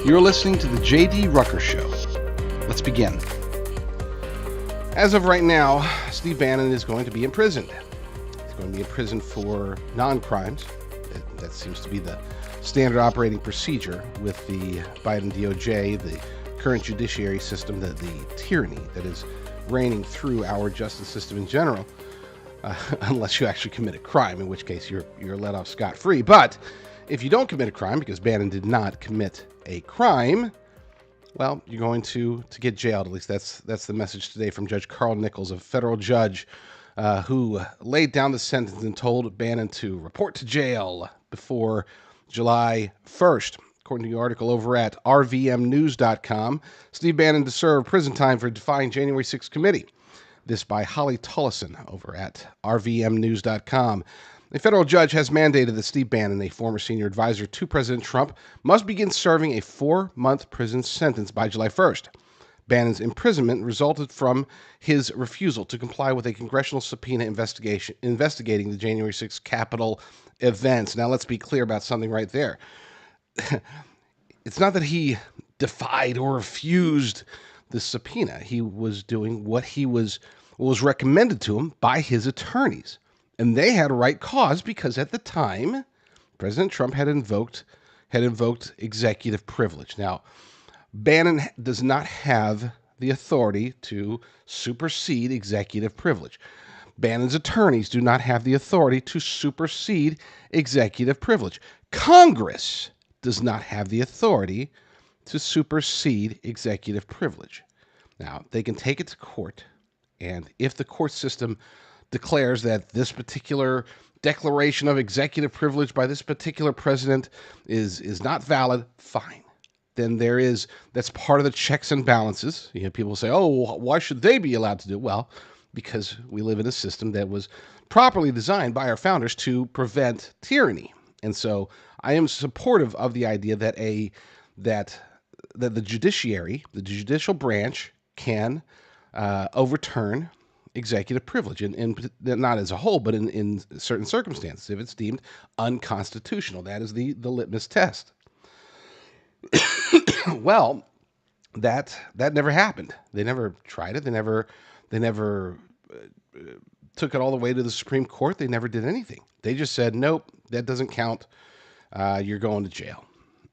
You're listening to the JD Rucker Show. Let's begin. As of right now, Steve Bannon is going to be imprisoned. He's going to be imprisoned for non-crimes. That seems to be the standard operating procedure with the Biden DOJ, the current judiciary system, the tyranny that is reigning through our justice system in general, unless you actually commit a crime, in which case you're let off scot-free. But if you don't commit a crime, because Bannon did not commit a crime, well, you're going to get jailed. At least that's the message today from Judge Carl Nichols, a federal judge who laid down the sentence and told Bannon to report to jail before July 1st. According to the article over at rvmnews.com, Steve Bannon to serve prison time for defying January 6th committee. This by Holly Tullison over at rvmnews.com. A federal judge has mandated that Steve Bannon, a former senior advisor to President Trump, must begin serving a 4-month prison sentence by July 1st. Bannon's imprisonment resulted from his refusal to comply with a congressional subpoena investigating the January 6th Capitol events. Now, let's be clear about something right there. It's not that he defied or refused the subpoena. He was doing what was recommended to him by his attorneys. And they had a right cause because at the time, President Trump had invoked executive privilege. Now, Bannon does not have the authority to supersede executive privilege. Bannon's attorneys do not have the authority to supersede executive privilege. Congress does not have the authority to supersede executive privilege. Now, they can take it to court, and if the court system declares that this particular declaration of executive privilege by this particular president is not valid, fine. Then that's part of the checks and balances. You know, people say, oh, why should they be allowed to do it? Well, because we live in a system that was properly designed by our founders to prevent tyranny. And so I am supportive of the idea that the judiciary, the judicial branch, can overturn executive privilege, and not as a whole, but in certain circumstances, if it's deemed unconstitutional. That is the litmus test. Well, that never happened. They never tried it. They never took it all the way to the Supreme Court. They never did anything. They just said, nope, that doesn't count. You're going to jail.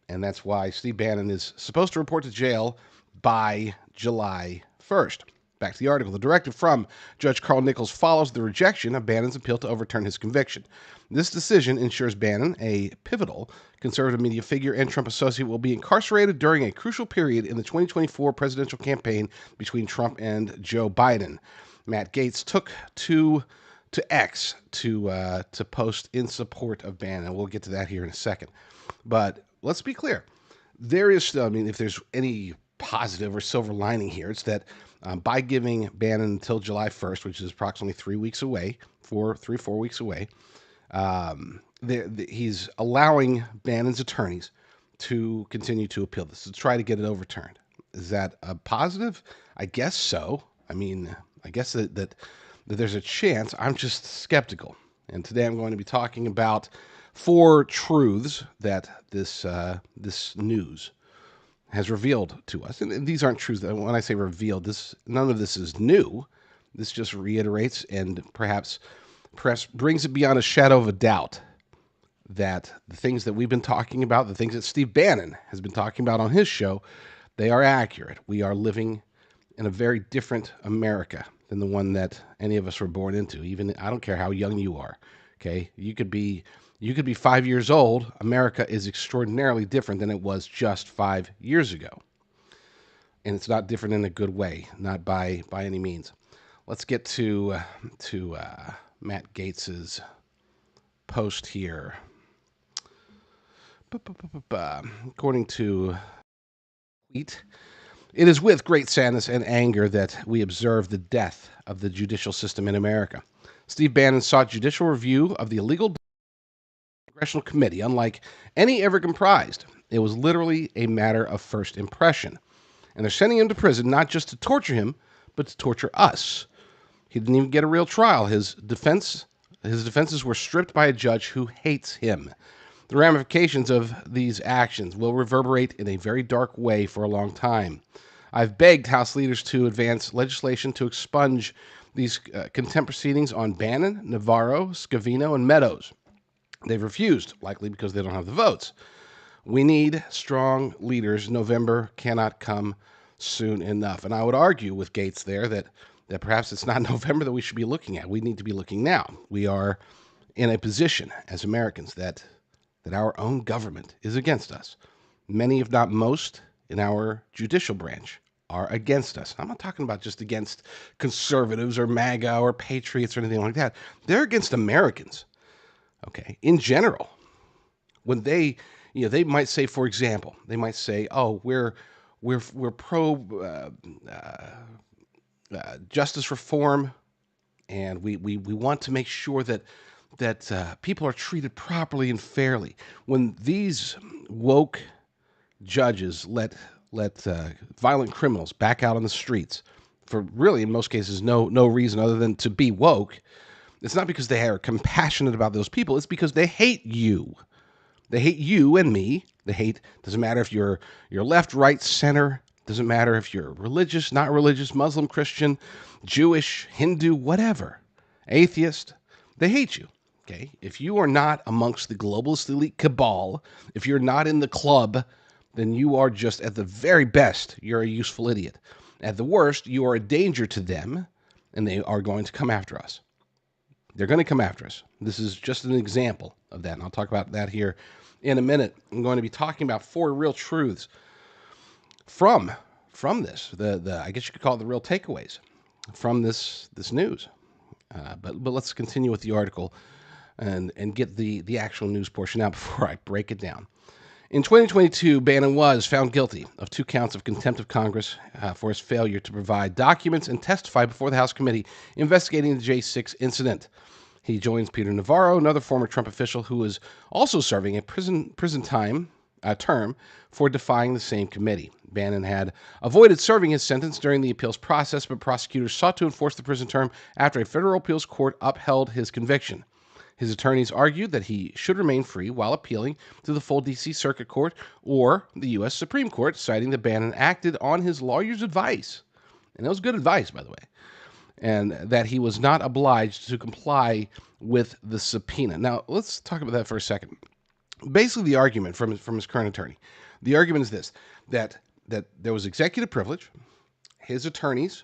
And that's why Steve Bannon is supposed to report to jail by July 1st. Back to the article. The directive from Judge Carl Nichols follows the rejection of Bannon's appeal to overturn his conviction. This decision ensures Bannon, a pivotal conservative media figure and Trump associate, will be incarcerated during a crucial period in the 2024 presidential campaign between Trump and Joe Biden. Matt Gaetz took to X to post in support of Bannon. We'll get to that here in a second. But let's be clear. There is still, if there's any positive or silver lining here, it's that by giving Bannon until July 1st, which is approximately 4 weeks away, he's allowing Bannon's attorneys to continue to appeal this, to try to get it overturned. Is that a positive? I guess so. I guess that there's a chance. I'm just skeptical. And today I'm going to be talking about 4 truths that this news has revealed to us. And these aren't truths. When I say revealed, none of this is new. This just reiterates and perhaps brings it beyond a shadow of a doubt that the things that we've been talking about, the things that Steve Bannon has been talking about on his show, they are accurate. We are living in a very different America than the one that any of us were born into. Even, I don't care how young you are. Okay. You could be 5 years old. America is extraordinarily different than it was just 5 years ago. And it's not different in a good way, not by any means. Let's get to Matt Gaetz's post here. According to tweet, it is with great sadness and anger that we observe the death of the judicial system in America. Steve Bannon sought judicial review of the illegal congressional committee, unlike any ever comprised. It was literally a matter of first impression. And they're sending him to prison not just to torture him, but to torture us. He didn't even get a real trial. His defenses were stripped by a judge who hates him. The ramifications of these actions will reverberate in a very dark way for a long time. I've begged House leaders to advance legislation to expunge these contempt proceedings on Bannon, Navarro, Scavino, and Meadows. They've refused, likely because they don't have the votes. We need strong leaders. November cannot come soon enough. And I would argue with Gates there that perhaps it's not November that we should be looking at. We need to be looking now. We are in a position as Americans that our own government is against us. Many, if not most, in our judicial branch are against us. I'm not talking about just against conservatives or MAGA or patriots or anything like that. They're against Americans, okay, in general. When they might say, for example, oh, we're pro justice reform, and we want to make sure that people are treated properly and fairly. When these woke judges let violent criminals back out on the streets for really, in most cases, no reason other than to be woke, it's not because they are compassionate about those people. It's because they hate you. They hate you and me. Doesn't matter if you're left, right, center. Doesn't matter if you're religious, not religious, Muslim, Christian, Jewish, Hindu, whatever, atheist. They hate you. Okay? If you are not amongst the globalist elite cabal, if you're not in the club, then you are just, at the very best, you're a useful idiot. At the worst, you are a danger to them, and they are going to come after us. They're going to come after us. This is just an example of that, and I'll talk about that here in a minute. I'm going to be talking about 4 real truths from this. I guess you could call it the real takeaways from this news. But let's continue with the article and get the actual news portion out before I break it down. In 2022, Bannon was found guilty of 2 counts of contempt of Congress for his failure to provide documents and testify before the House committee investigating the J6 incident. He joins Peter Navarro, another former Trump official who is also serving a prison term for defying the same committee. Bannon had avoided serving his sentence during the appeals process, but prosecutors sought to enforce the prison term after a federal appeals court upheld his conviction. His attorneys argued that he should remain free while appealing to the full D.C. Circuit Court or the U.S. Supreme Court, citing that Bannon acted on his lawyer's advice. And that was good advice, by the way. And that he was not obliged to comply with the subpoena. Now, let's talk about that for a second. Basically, the argument from his current attorney, the argument is this, that there was executive privilege. His attorneys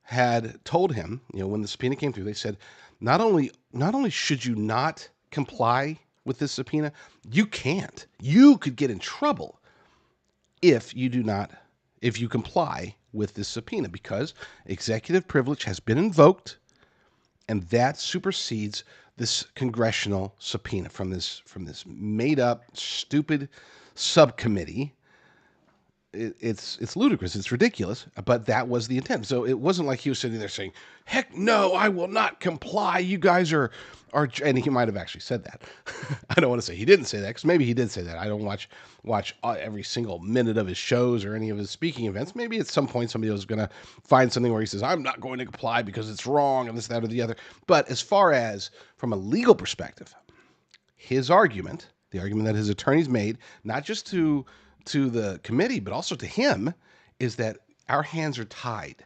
had told him, when the subpoena came through, they said, not only should you not comply with this subpoena, you can't. You could get in trouble if you comply with this subpoena, because executive privilege has been invoked, and that supersedes this congressional subpoena from this made up, stupid subcommittee. It's ludicrous. It's ridiculous, but that was the intent. So it wasn't like he was sitting there saying, heck no, I will not comply. You guys are, and he might have actually said that. I don't want to say he didn't say that, because maybe he did say that. I don't watch every single minute of his shows or any of his speaking events. Maybe at some point somebody was going to find something where he says, I'm not going to comply because it's wrong and this, that, or the other. But as far as from a legal perspective, his argument, the argument that his attorneys made, not just to the committee, but also to him, is that our hands are tied.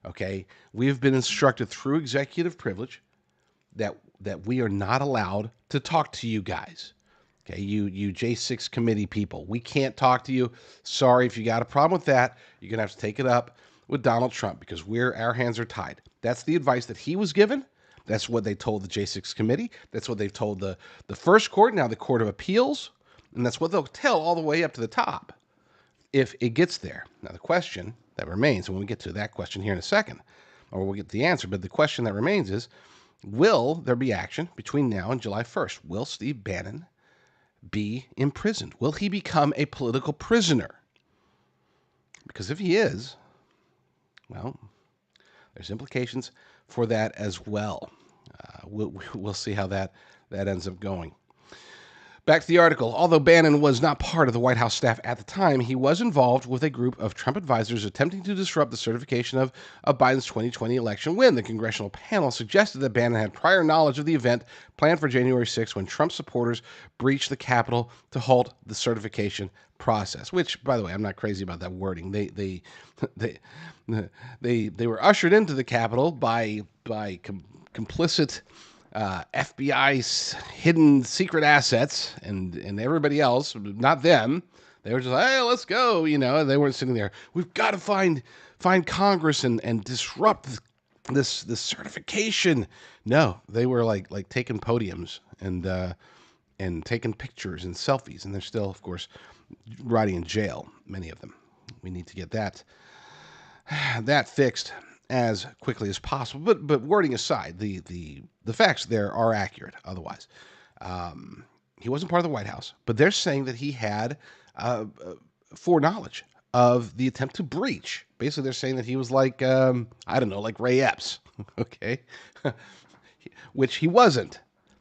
Okay, we have been instructed through executive privilege that we are not allowed to talk to you guys. Okay, you J6 committee people, we can't talk to you. Sorry, if you got a problem with that, you're gonna have to take it up with Donald Trump, because our hands are tied. That's the advice that he was given. That's what they told the J6 committee. That's what they've told the first court, now the Court of Appeals. And that's what they'll tell all the way up to the top if it gets there. Now, the question that remains, and we'll get to that question here in a second, or we'll get the answer, but the question that remains is, will there be action between now and July 1st? Will Steve Bannon be imprisoned? Will he become a political prisoner? Because if he is, well, there's implications for that as well. We'll see how that ends up going. Back to the article. Although Bannon was not part of the White House staff at the time, he was involved with a group of Trump advisors attempting to disrupt the certification of Biden's 2020 election win. The congressional panel suggested that Bannon had prior knowledge of the event planned for January 6th when Trump supporters breached the Capitol to halt the certification process. Which, by the way, I'm not crazy about that wording. They were ushered into the Capitol by complicit FBI's hidden secret assets and everybody else, not them. They were just like, hey, let's go. They weren't sitting there. We've got to find Congress and disrupt this certification. No, they were like taking podiums and taking pictures and selfies, and they're still, of course, rotting in jail. Many of them. We need to get that fixed as quickly as possible. But wording aside, the facts there are accurate. Otherwise, he wasn't part of the White House, but they're saying that he had foreknowledge of the attempt to breach. Basically, they're saying that he was like I don't know, like Ray Epps, okay, which he wasn't.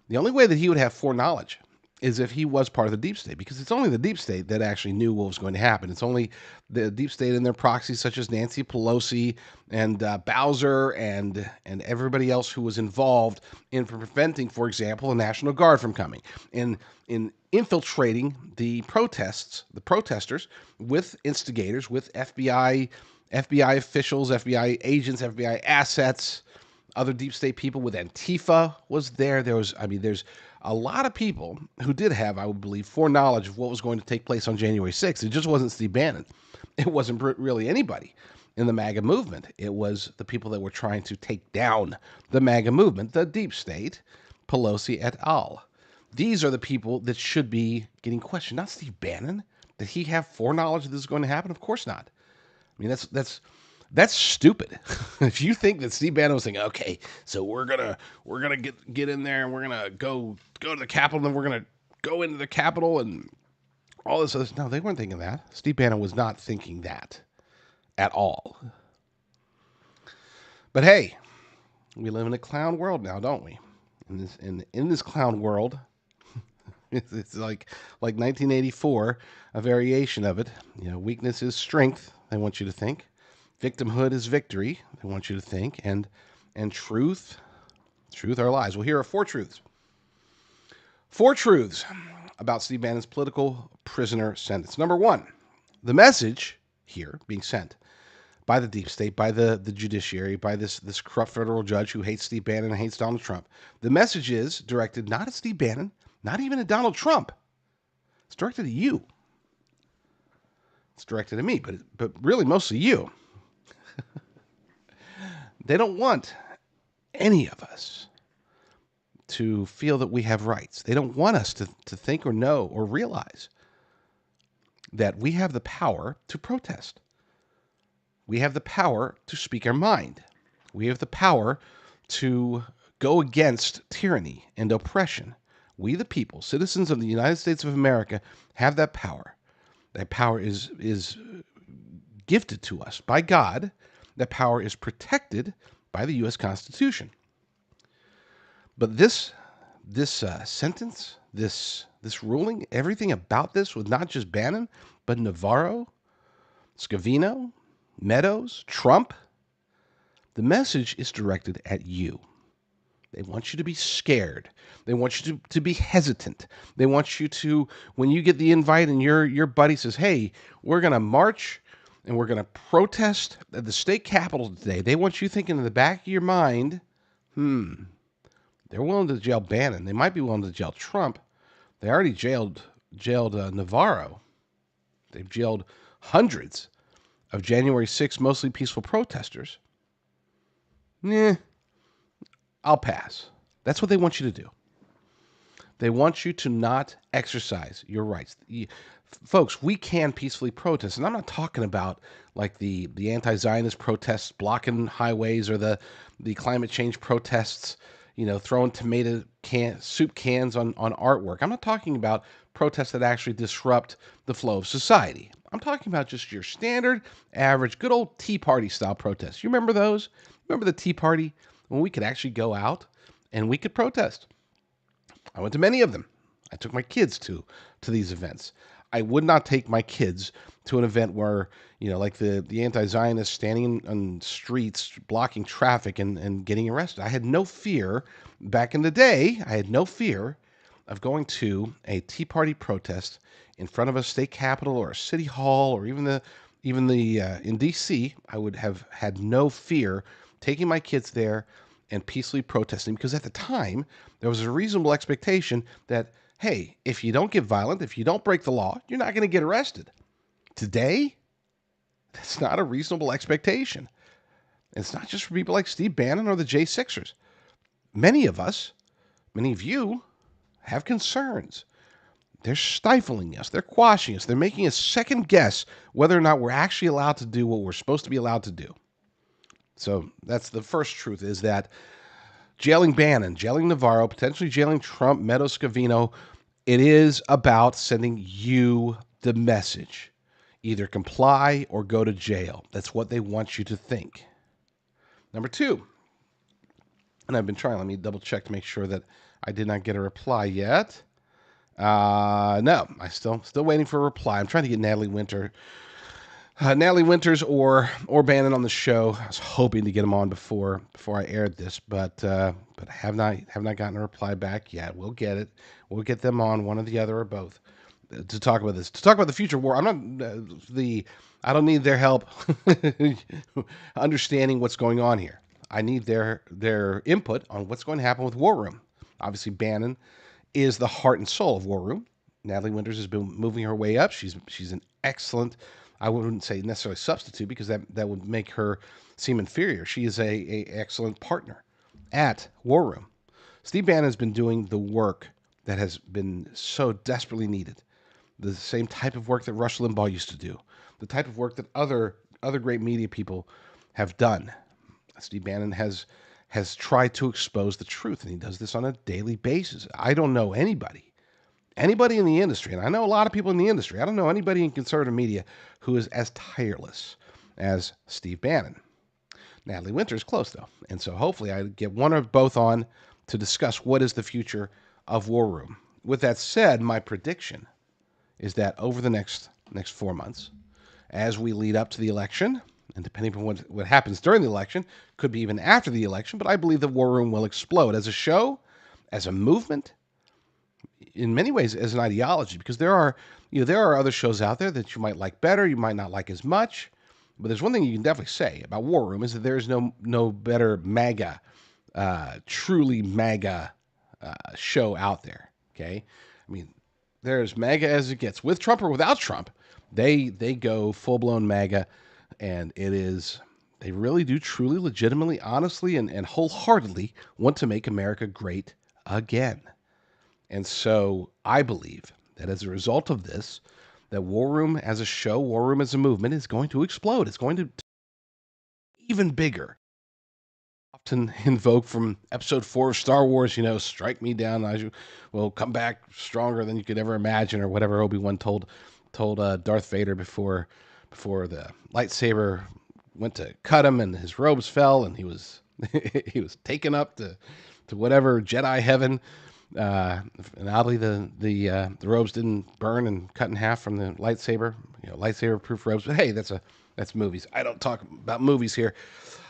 The only way that he would have foreknowledge is if he was part of the deep state, because it's only the deep state that actually knew what was going to happen. It's only the deep state and their proxies, such as Nancy Pelosi and Bowser and everybody else who was involved in preventing, for example, the National Guard from coming, in infiltrating the protesters with instigators, with FBI officials, FBI agents, FBI assets, other deep state people. With Antifa was there. There's a lot of people who did have, I would believe, foreknowledge of what was going to take place on January 6th. It just wasn't Steve Bannon. It wasn't really anybody in the MAGA movement. It was the people that were trying to take down the MAGA movement, the deep state, Pelosi et al. These are the people that should be getting questioned, not Steve Bannon. Did he have foreknowledge that this is going to happen? Of course not. I mean, that's stupid. If you think that Steve Bannon was thinking, okay, so we're gonna get in there and we're gonna go to the Capitol and then we're gonna go into the Capitol and all this other stuff. No, they weren't thinking that. Steve Bannon was not thinking that at all. But hey, we live in a clown world now, don't we? In this clown world, it's like 1984, a variation of it. Weakness is strength, they want you to think. Victimhood is victory, they want you to think, and truth are lies. Well, here are 4 truths. 4 truths about Steve Bannon's political prisoner sentence. Number 1, the message here being sent by the deep state, by the judiciary, by this corrupt federal judge who hates Steve Bannon and hates Donald Trump. The message is directed not at Steve Bannon, not even at Donald Trump. It's directed at you. It's directed at me, but really mostly you. They don't want any of us to feel that we have rights. They don't want us to think or know or realize that we have the power to protest. We have the power to speak our mind. We have the power to go against tyranny and oppression. We, the people, citizens of the United States of America, have that power. That power is gifted to us by God. That power is protected by the U.S. Constitution. But this sentence, this ruling, everything about this was not just Bannon, but Navarro, Scavino, Meadows, Trump. The message is directed at you. They want you to be scared. They want you to be hesitant. They want you to, when you get the invite and your buddy says, hey, we're going to march and we're going to protest at the state capitol today. They want you thinking in the back of your mind, they're willing to jail Bannon. They might be willing to jail Trump. They already jailed Navarro. They've jailed hundreds of January 6th, mostly peaceful protesters. I'll pass. That's what they want you to do. They want you to not exercise your rights. Folks, we can peacefully protest, and I'm not talking about like the anti-Zionist protests blocking highways or the climate change protests, throwing soup cans on artwork. I'm not talking about protests that actually disrupt the flow of society. I'm talking about just your standard, average, good old Tea Party style protests. You remember those? Remember the Tea Party when we could actually go out and we could protest. I went to many of them. I took my kids to these events. I would not take my kids to an event where, like the anti-Zionists standing on streets, blocking traffic and getting arrested. I had no fear back in the day. I had no fear of going to a Tea Party protest in front of a state capitol or a city hall or even the in D.C. I would have had no fear taking my kids there and peacefully protesting, because at the time there was a reasonable expectation that, hey, if you don't get violent, if you don't break the law, you're not going to get arrested. Today, that's not a reasonable expectation. It's not just for people like Steve Bannon or the J6ers. Many of us, many of you, have concerns. They're stifling us. They're quashing us. They're making us second guess whether or not we're actually allowed to do what we're supposed to be allowed to do. So that's the first truth, is that jailing Bannon, jailing Navarro, potentially jailing Trump, Meadows, Scavino, it is about sending you the message. Either comply or go to jail. That's what they want you to think. Number two, and I've been trying, let me double check to make sure that I did not get a reply yet. No, I still waiting for a reply. I'm trying to get Natalie Winters or Bannon on the show. I was hoping to get them on before I aired this, but I have not gotten a reply back yet. We'll get it. We'll get them on, one or the other or both, to talk about this. To talk about the future war. I don't need their help understanding what's going on here. I need their input on what's going to happen with War Room. Obviously, Bannon is the heart and soul of War Room. Natalie Winters has been moving her way up. She's an excellent, I wouldn't say necessarily substitute, because that would make her seem inferior. She is a excellent partner at War Room. Steve Bannon has been doing the work that has been so desperately needed. The same type of work that Rush Limbaugh used to do. The type of work that other great media people have done. Steve Bannon has tried to expose the truth, and he does this on a daily basis. I don't know anybody in the industry, and I know a lot of people in the industry. I don't know anybody in conservative media who is as tireless as Steve Bannon. Natalie Winters close, though, and so hopefully I get one or both on to discuss what is the future of War Room. With that said, my prediction is that over the next 4 months, as we lead up to the election, and depending on what happens during the election, could be even after the election, but I believe that War Room will explode as a show, as a movement, in many ways as an ideology, because there are other shows out there that you might like better, you might not like as much, but there's one thing you can definitely say about War Room, is that there is no better MAGA, truly MAGA show out there. Okay, I mean, they're as MAGA as it gets, with Trump or without Trump. They go full blown MAGA, and they really do truly, legitimately, honestly, and wholeheartedly want to make America great again. And so I believe that as a result of this, that War Room as a show, War Room as a movement, is going to explode. It's going to be even bigger. Often invoked from episode 4 of Star Wars, strike me down, I will come back stronger than you could ever imagine, or whatever Obi-Wan told Darth Vader before the lightsaber went to cut him and his robes fell and he was he was taken up to whatever Jedi heaven. And oddly, the robes didn't burn and cut in half from the lightsaber. Lightsaber-proof robes. But hey, that's movies. I don't talk about movies here.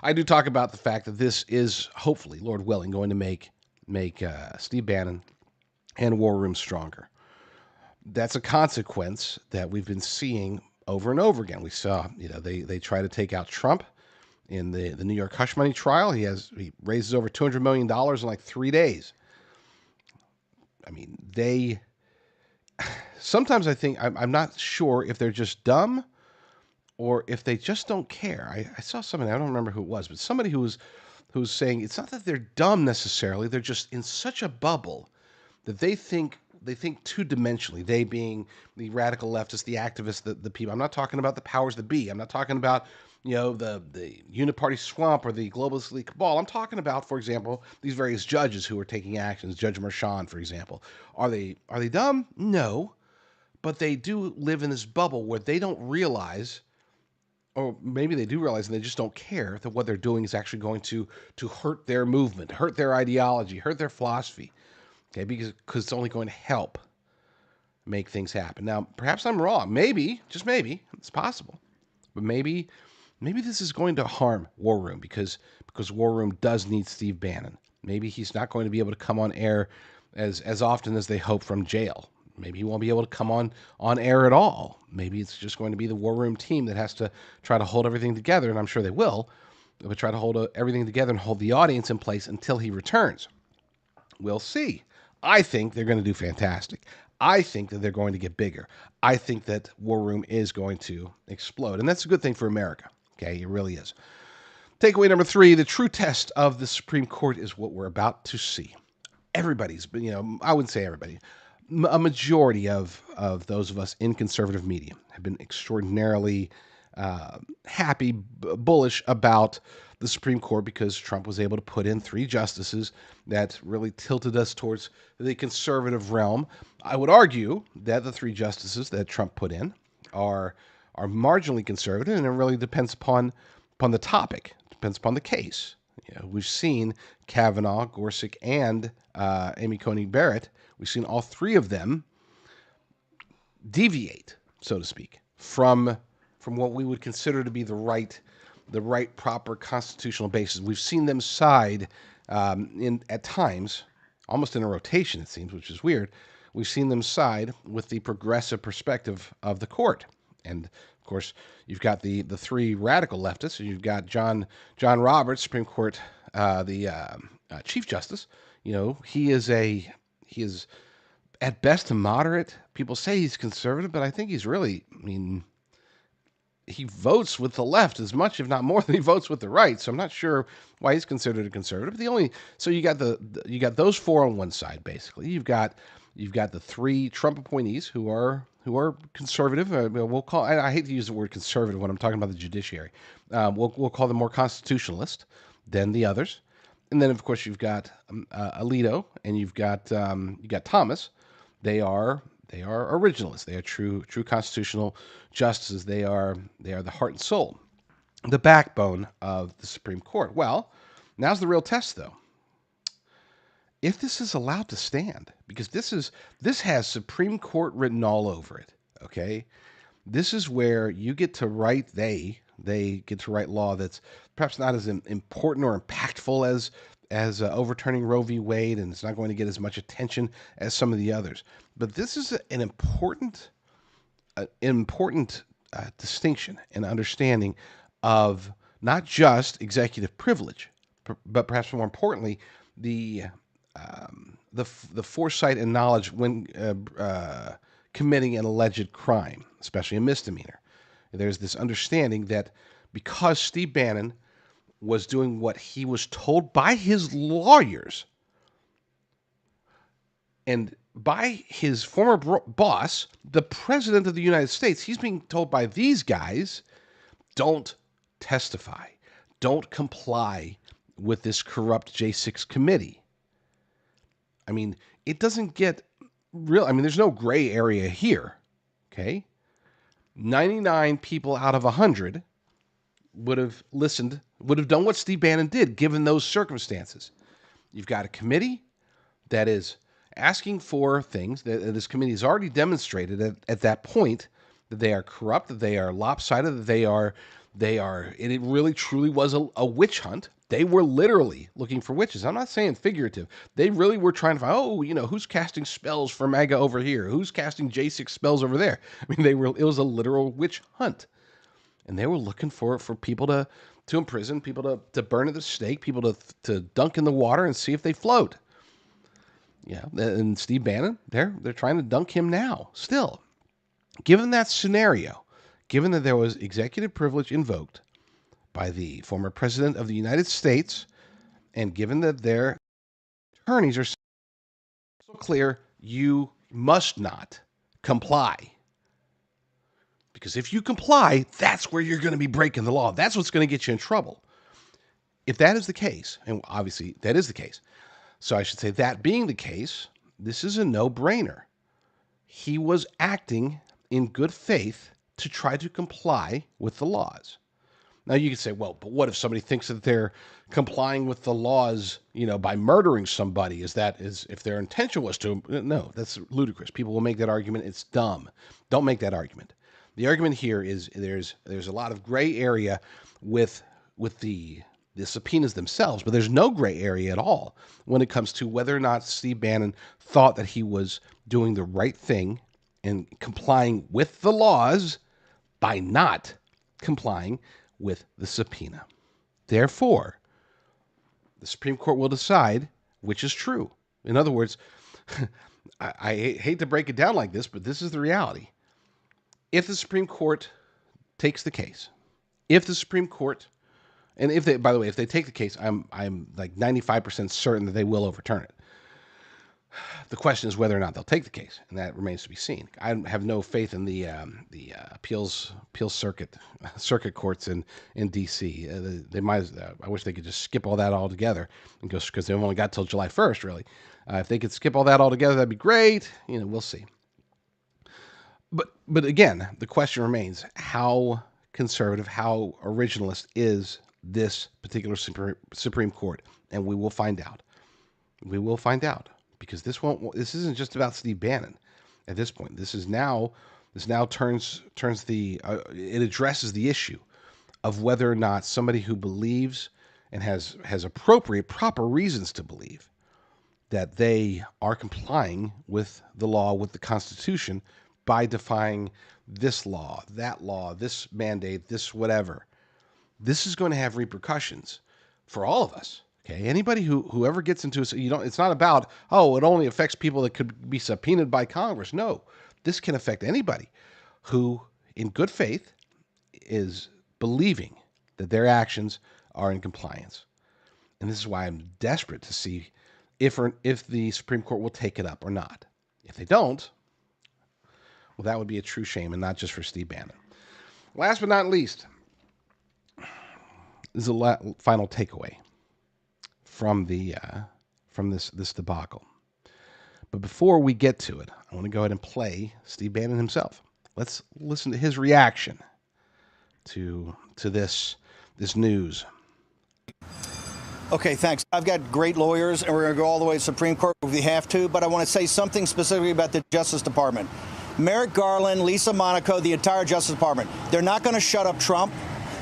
I do talk about the fact that this is hopefully, Lord willing, going to make Steve Bannon and War Room stronger. That's a consequence that we've been seeing over and over again. We saw, they try to take out Trump in the New York hush money trial. He raises over $200 million in like 3 days. I mean, sometimes I think, I'm not sure if they're just dumb or if they just don't care. I saw somebody, I don't remember who it was, but somebody who was saying it's not that they're dumb necessarily, they're just in such a bubble that they think two-dimensionally, they being the radical leftists, the activists, the people. I'm not talking about the powers that be. I'm not talking about, the uniparty swamp or the globalist elite cabal. I'm talking about, for example, these various judges who are taking actions. Judge Merchan, for example. Are they dumb? No. But they do live in this bubble where they don't realize or maybe they do realize and they just don't care that what they're doing is actually going to hurt their movement, hurt their ideology, hurt their philosophy. Okay, because it's only going to help make things happen. Now, perhaps I'm wrong. Maybe, just maybe, it's possible. But maybe this is going to harm War Room because War Room does need Steve Bannon. Maybe he's not going to be able to come on air as often as they hope from jail. Maybe he won't be able to come on air at all. Maybe it's just going to be the War Room team that has to try to hold everything together, and I'm sure they will. But try to hold everything together and hold the audience in place until he returns. We'll see. I think they're going to do fantastic. I think that they're going to get bigger. I think that War Room is going to explode. And that's a good thing for America. Okay, it really is. Takeaway number 3, the true test of the Supreme Court is what we're about to see. Everybody's, I wouldn't say everybody, a majority of those of us in conservative media have been extraordinarily happy, bullish about the Supreme Court because Trump was able to put in 3 justices that really tilted us towards the conservative realm. I would argue that the 3 justices that Trump put in are marginally conservative, and it really depends upon the topic, depends upon the case. We've seen Kavanaugh, Gorsuch, and Amy Coney Barrett. We've seen all 3 of them deviate, so to speak, from what we would consider to be the right proper constitutional basis. We've seen them side at times, almost in a rotation, it seems, which is weird. We've seen them side with the progressive perspective of the court. And of course, you've got the 3 radical leftists. You've got John Roberts, Supreme Court, the Chief Justice. He is at best a moderate. People say he's conservative, but I think he's really, he votes with the left as much, if not more, than he votes with the right. So I'm not sure why he's considered a conservative. So you got you got those 4 on one side, basically. You've got the 3 Trump appointees who are conservative. We'll call. I hate to use the word conservative when I'm talking about the judiciary. We'll call them more constitutionalist than the others. And then of course you've got Alito and you've got Thomas. They are originalists. They are true constitutional justices. They are the heart and soul, the backbone of the Supreme Court. Well, now's the real test, though. If this is allowed to stand, because this has Supreme Court written all over it. Okay, this is where you get to write. They get to write law that's perhaps not as important or impactful as overturning Roe v. Wade, and it's not going to get as much attention as some of the others. But this is an important distinction and understanding of not just executive privilege, but perhaps more importantly, the foresight and knowledge when committing an alleged crime, especially a misdemeanor. There's this understanding that because Steve Bannon was doing what he was told by his lawyers and by his former boss, the President of the United States, he's being told by these guys, don't testify, don't comply with this corrupt J6 committee. It doesn't get real. There's no gray area here, okay? 99 people out of 100 would have listened, would have done what Steve Bannon did, given those circumstances. You've got a committee that is asking for things that this committee has already demonstrated at that point that they are corrupt, that they are lopsided, that they are, and it really truly was a witch hunt. They were literally looking for witches. I'm not saying figurative. They really were trying to find, who's casting spells for MAGA over here? Who's casting J6 spells over there? It was a literal witch hunt. And they were looking for people to imprison, people to burn at the stake, people to dunk in the water and see if they float. Yeah, and Steve Bannon, they're trying to dunk him now, still. Given that scenario, given that there was executive privilege invoked by the former President of the United States, and given that their attorneys are so clear, you must not comply. Because if you comply, that's where you're going to be breaking the law. That's what's going to get you in trouble. If that is the case, and obviously that is the case, so I should say that being the case, this is a no-brainer. He was acting in good faith to try to comply with the laws. Now you could say, well, but what if somebody thinks that they're complying with the laws, by murdering somebody? If their intention was to? No, that's ludicrous. People will make that argument. It's dumb. Don't make that argument. The argument here is there's a lot of gray area with the subpoenas themselves, but there's no gray area at all when it comes to whether or not Steve Bannon thought that he was doing the right thing and complying with the laws by not complying with the subpoena. Therefore, the Supreme Court will decide which is true. In other words, I hate to break it down like this, but this is the reality. If the Supreme Court takes the case, if the Supreme Court, and if they, by the way, if they take the case, I'm like 95% certain that they will overturn it. The question is whether or not they'll take the case, and that remains to be seen. I have no faith in the appeals circuit courts in D.C. They might. I wish they could just skip all that altogether and go, because they've only got till July 1st, really. If they could skip all that altogether, that'd be great. We'll see. But again, the question remains: how conservative, how originalist is this particular Supreme Court? And we will find out. We will find out. Because this isn't just about Steve Bannon at this point. This now turns it addresses the issue of whether or not somebody who believes and has proper reasons to believe that they are complying with the law, with the Constitution, by defying this law, that law, this mandate, this whatever. This is going to have repercussions for all of us. Okay, anybody who ever gets into it's not about, it only affects people that could be subpoenaed by Congress. No, this can affect anybody who, in good faith, is believing that their actions are in compliance. And this is why I'm desperate to see if the Supreme Court will take it up or not. If they don't, well, that would be a true shame, and not just for Steve Bannon. Last but not least, this is a final takeaway from this debacle. But before we get to it, I want to go ahead and play Steve Bannon himself. Let's listen to his reaction to this news. Okay, thanks. I've got great lawyers, and we're going to go all the way to the Supreme Court if we have to, but I want to say something specifically about the Justice Department. Merrick Garland, Lisa Monaco, the entire Justice Department, they're not going to shut up Trump.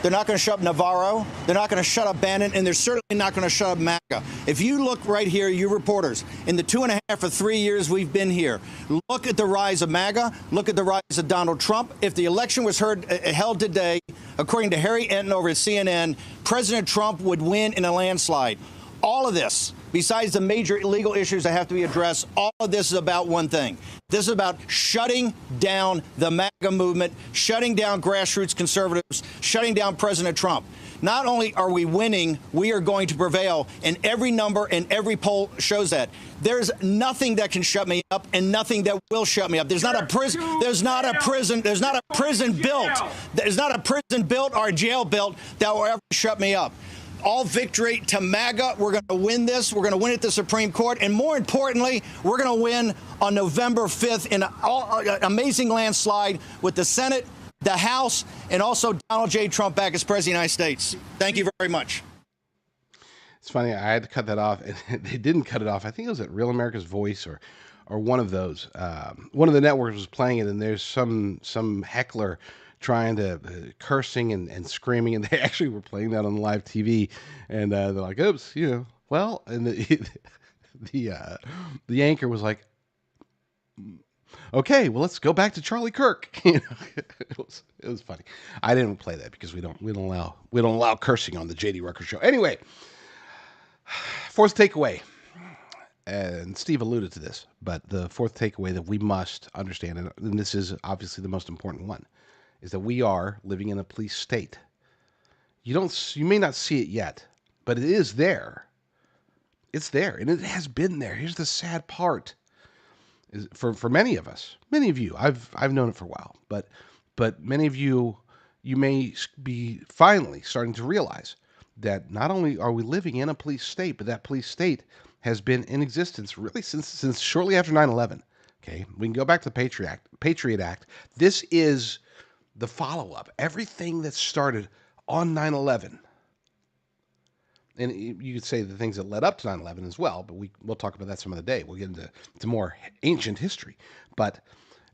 They're not going to shut up Navarro. They're not going to shut up Bannon, and they're certainly not going to shut up MAGA. If you look right here, you reporters, in the 2.5 or 3 years we've been here, look at the rise of MAGA, look at the rise of Donald Trump. If the election was held today, according to Harry Enton over at CNN, President Trump would win in a landslide. All of this, besides the major legal issues that have to be addressed, all of this is about one thing. This is about shutting down the MAGA movement, shutting down grassroots conservatives, shutting down President Trump. Not only are we winning, we are going to prevail, and every number and every poll shows that. There's nothing that can shut me up, and nothing that will shut me up. There's not a prison built or a jail built that will ever shut me up. All victory to MAGA. We're going to win this. We're going to win at the Supreme Court. And more importantly, we're going to win on November 5th in an amazing landslide with the Senate, the House, and also Donald J. Trump back as President of the United States. Thank you very much. It's funny. I had to cut that off. They didn't cut it off. I think it was at Real America's Voice or one of those. One of the networks was playing it, and there's some heckler trying to cursing and screaming, and they actually were playing that on live TV, and they're like, "Oops, well," and the anchor was like, "Okay, well, let's go back to Charlie Kirk." It was funny. I didn't play that because we don't allow cursing on the JD Rucker Show. Anyway, fourth takeaway, and Steve alluded to this, but the fourth takeaway that we must understand, and this is obviously the most important one, is that we are living in a police state. You may not see it yet, but it is there. It's there, and it has been there. Here's the sad part: for many of us, many of you, I've known it for a while, but many of you may be finally starting to realize that not only are we living in a police state, but that police state has been in existence really since shortly after 9/11. Okay, we can go back to the Patriot Act. This is the follow-up. Everything that started on 9/11. And you could say the things that led up to 9/11 as well, but we'll talk about that some other day. We'll get into more ancient history. But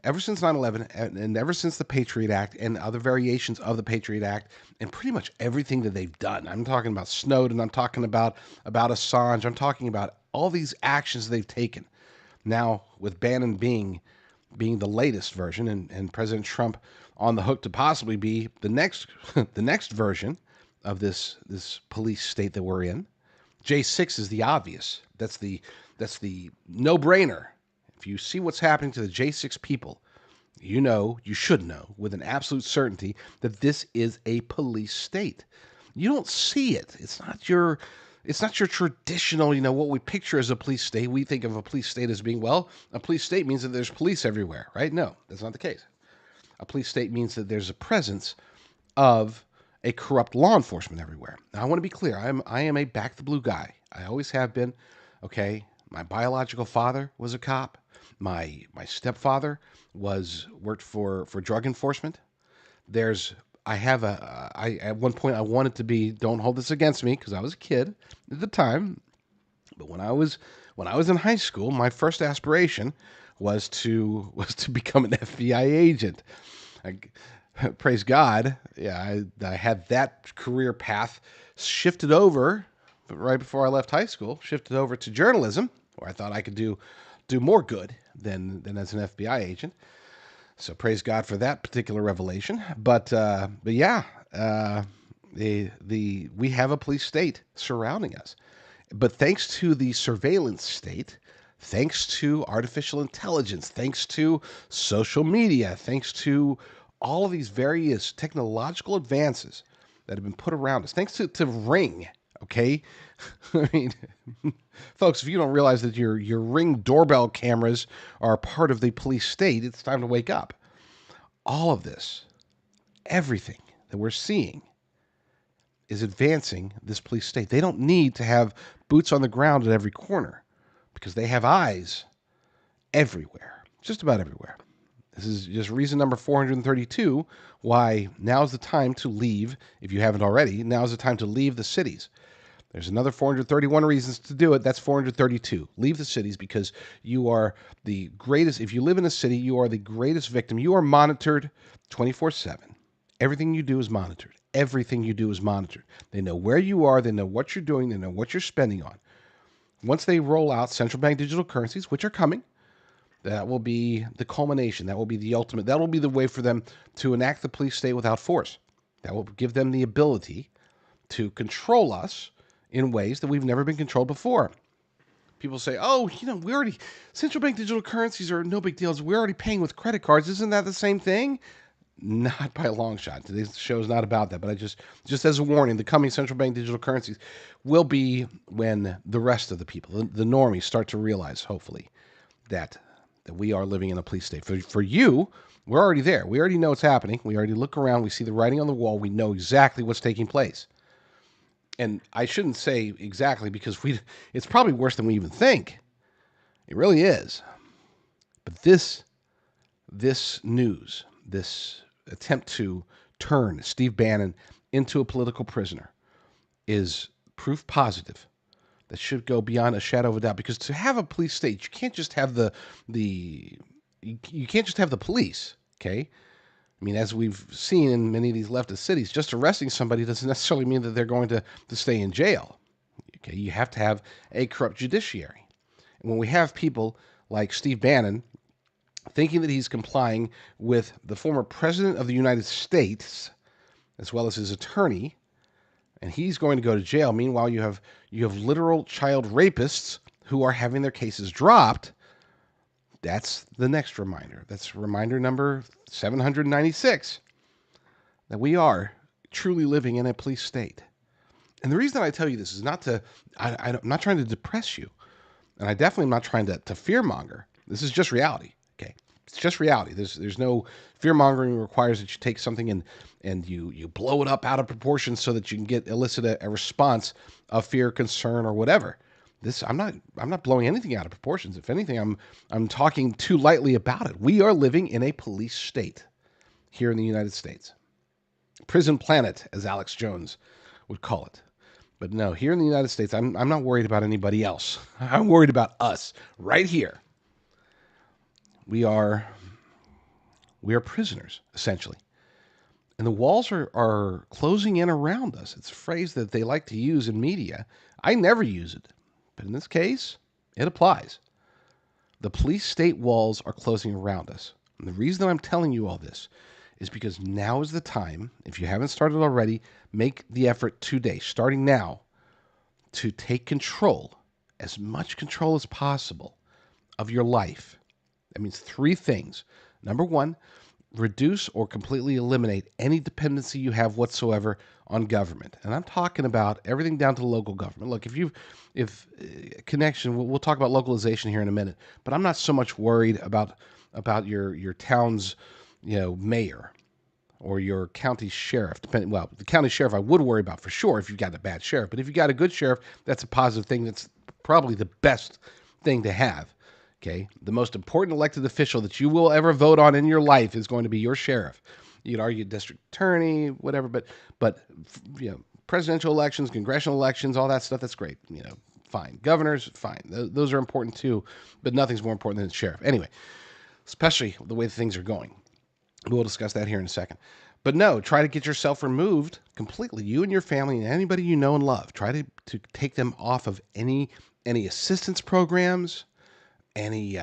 ever since 9/11 and ever since the Patriot Act and other variations of the Patriot Act and pretty much everything that they've done, I'm talking about Snowden, I'm talking about Assange, I'm talking about all these actions they've taken. Now, with Bannon being the latest version and President Trump on the hook to possibly be the next the next version of this police state that we're in. J6 is the obvious. That's the no-brainer. If you see what's happening to the J6 people, you should know with an absolute certainty that this is a police state. You don't see it. It's not your traditional, what we picture as a police state. We think of a police state as being, well, a police state means that there's police everywhere, right? No, that's not the case. A police state means that there's a presence of a corrupt law enforcement everywhere. Now, I want to be clear. I am a back the blue guy. I always have been. Okay, my biological father was a cop. My stepfather worked for drug enforcement. At one point I wanted to be. Don't hold this against me because I was a kid at the time. But when I was in high school, my first aspiration was to become an FBI agent. Praise God, yeah, I had that career path shifted over right before I left high school, shifted over to journalism, where I thought I could do more good than as an FBI agent. So praise God for that particular revelation. But yeah, we have a police state surrounding us. But thanks to the surveillance state, thanks to artificial intelligence, thanks to social media, thanks to all of these various technological advances that have been put around us, thanks to Ring, okay? I mean, folks, if you don't realize that your Ring doorbell cameras are part of the police state, it's time to wake up. All of this, everything that we're seeing is advancing this police state. They don't need to have boots on the ground at every corner because they have eyes everywhere, just about everywhere. This is just reason number 432 why now's the time to leave. If you haven't already, now's the time to leave the cities. There's another 431 reasons to do it. That's 432. Leave the cities because you are the greatest. If you live in a city, you are the greatest victim. You are monitored 24/7. Everything you do is monitored. Everything you do is monitored. They know where you are. They know what you're doing. They know what you're spending on. Once they roll out central bank digital currencies, which are coming, that will be the culmination. That will be the ultimate. That will be the way for them to enact the police state without force. That will give them the ability to control us in ways that we've never been controlled before. People say, oh, central bank digital currencies are no big deals. We're already paying with credit cards. Isn't that the same thing? Not by a long shot. Today's show is not about that. But I just as a warning, the coming central bank digital currencies will be when the rest of the people, the normies, start to realize, hopefully, that we are living in a police state. For you, we're already there. We already know what's happening. We already look around. We see the writing on the wall. We know exactly what's taking place. And I shouldn't say exactly because it's probably worse than we even think. It really is. But this news, this attempt to turn Steve Bannon into a political prisoner is proof positive that should go beyond a shadow of a doubt. Because to have a police state, you can't just have you can't just have the police, okay? I mean, as we've seen in many of these leftist cities, just arresting somebody doesn't necessarily mean that they're going to stay in jail. Okay, you have to have a corrupt judiciary. And when we have people like Steve Bannon thinking that he's complying with the former president of the United States, as well as his attorney, and he's going to go to jail. Meanwhile, you have literal child rapists who are having their cases dropped. That's the next reminder. That's reminder number 796, that we are truly living in a police state. And the reason I tell you this is I'm not trying to depress you, and I definitely am not trying to fearmonger. This is just reality. Okay, it's just reality. There's no fearmongering requires that you take something and you blow it up out of proportion so that you can elicit a response of fear, concern, or whatever. I'm not blowing anything out of proportions. If anything, I'm talking too lightly about it. We are living in a police state here in the United States. Prison planet, as Alex Jones would call it. But no, here in the United States, I'm not worried about anybody else. I'm worried about us right here. We are prisoners, essentially. And the walls are closing in around us. It's a phrase that they like to use in media. I never use it. But in this case, it applies. The police state walls are closing around us. And the reason that I'm telling you all this is because now is the time, if you haven't started already, make the effort today, starting now, to take control, as much control as possible, of your life. That means three things. Number one, reduce or completely eliminate any dependency you have whatsoever on government. And I'm talking about everything down to local government. Look, if connection, we'll talk about localization here in a minute, but I'm not so much worried about your town's, mayor or your county sheriff. Well, the county sheriff I would worry about for sure if you've got a bad sheriff. But if you've got a good sheriff, that's a positive thing. That's probably the best thing to have. Okay, the most important elected official that you will ever vote on in your life is going to be your sheriff. You could argue district attorney, whatever, but presidential elections, congressional elections, all that stuff, that's great. Fine. Governors, fine. Those are important too, but nothing's more important than the sheriff. Anyway, especially the way things are going. We'll discuss that here in a second. But no, try to get yourself removed completely. You and your family and anybody you know and love. Try to take them off of any assistance programs, any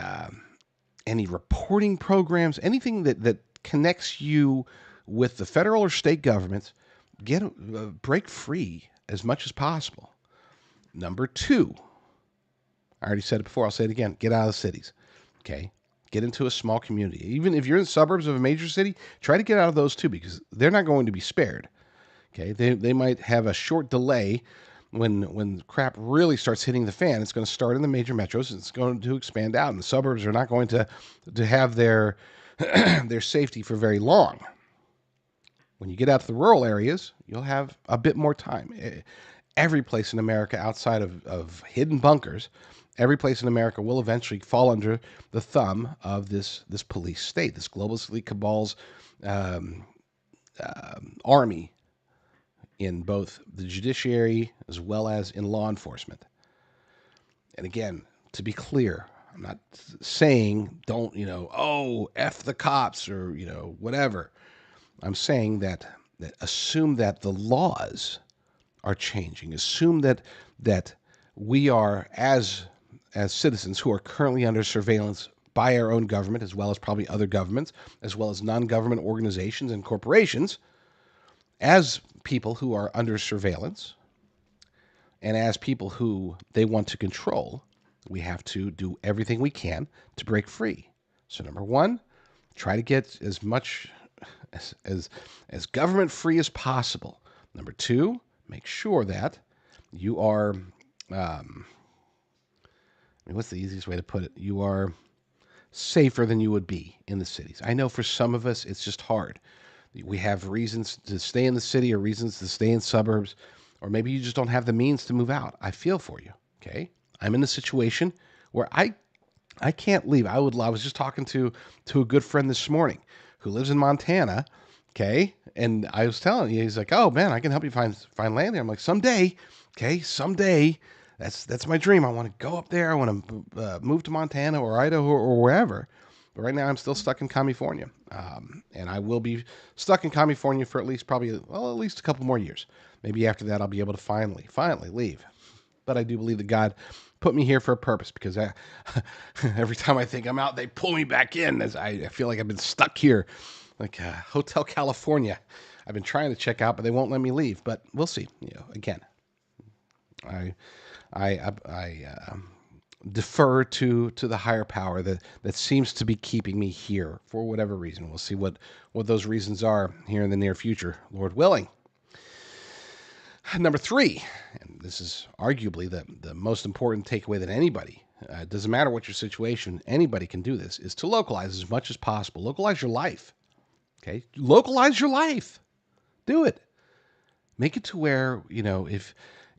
reporting programs, anything that connects you with the federal or state governments. Break free as much as possible. Number two, I already said it before, I'll say it again, get out of the cities. Okay? Get into a small community. Even if you're in the suburbs of a major city, try to get out of those too, because they're not going to be spared. Okay? They might have a short delay. When crap really starts hitting the fan, it's going to start in the major metros. It's going to expand out, and the suburbs are not going to have their their safety for very long. When you get out to the rural areas, you'll have a bit more time. Every place in America outside of hidden bunkers, every place in America will eventually fall under the thumb of this police state, this globalist cabal's army in both the judiciary as well as in law enforcement. And again, to be clear, I'm not saying don't, F the cops or, whatever. I'm saying that assume that the laws are changing. Assume that we are, as citizens who are currently under surveillance by our own government, as well as probably other governments, as well as non-government organizations and corporations, as people who are under surveillance and as people who they want to control, we have to do everything we can to break free. So number one, try to get as much as government free as possible. Number two, make sure that you are, what's the easiest way to put it? You are safer than you would be in the cities. I know for some of us, it's just hard. We have reasons to stay in the city or reasons to stay in suburbs, or maybe you just don't have the means to move out. I feel for you, okay? I'm in a situation where I can't leave. I was just talking to a good friend this morning who lives in Montana, okay? And I was telling you, he's like, "Oh man, I can help you find land there." I'm like, "Someday, okay, someday. That's my dream. I want to go up there. I want to move to Montana or Idaho or wherever." But right now, I'm still stuck in California, and I will be stuck in California for at least a couple more years. Maybe after that, I'll be able to finally leave. But I do believe that God put me here for a purpose, because every time I think I'm out, they pull me back in, as I feel like I've been stuck here, like Hotel California. I've been trying to check out, but they won't let me leave. But we'll see. Again, I defer to the higher power that seems to be keeping me here for whatever reason. We'll see what those reasons are here in the near future, Lord willing. Number three, and this is arguably the most important takeaway that anybody, doesn't matter what your situation, anybody can do this, is to localize as much as possible. Localize your life. Okay? Localize your life. Do it. Make it to where,